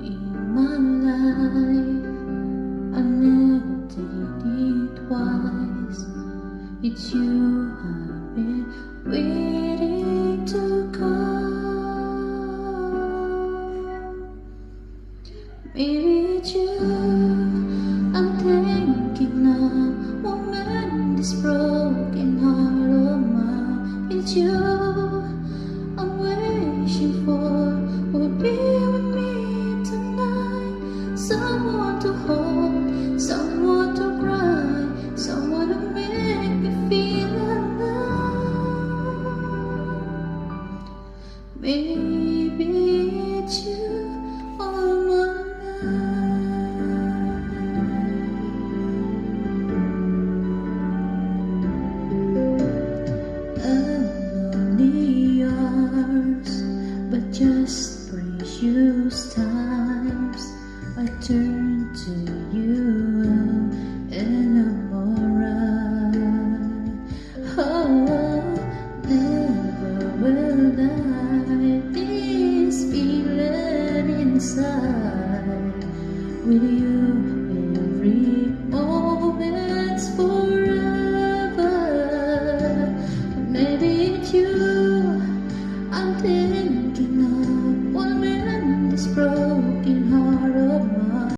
in my life. I never did it twice. It's you I've been waiting to come. Maybe it's you I'm thinking of, won't mend this broken heart of mine. It's you I'm wishing for, will be with me tonight. Someone to hold, someone to cry, someone to make me feel alive. Maybe it's you all my life. Only yours, but just precious times I turn to you and I'm alright. Oh, never will die this feeling inside with you every morning.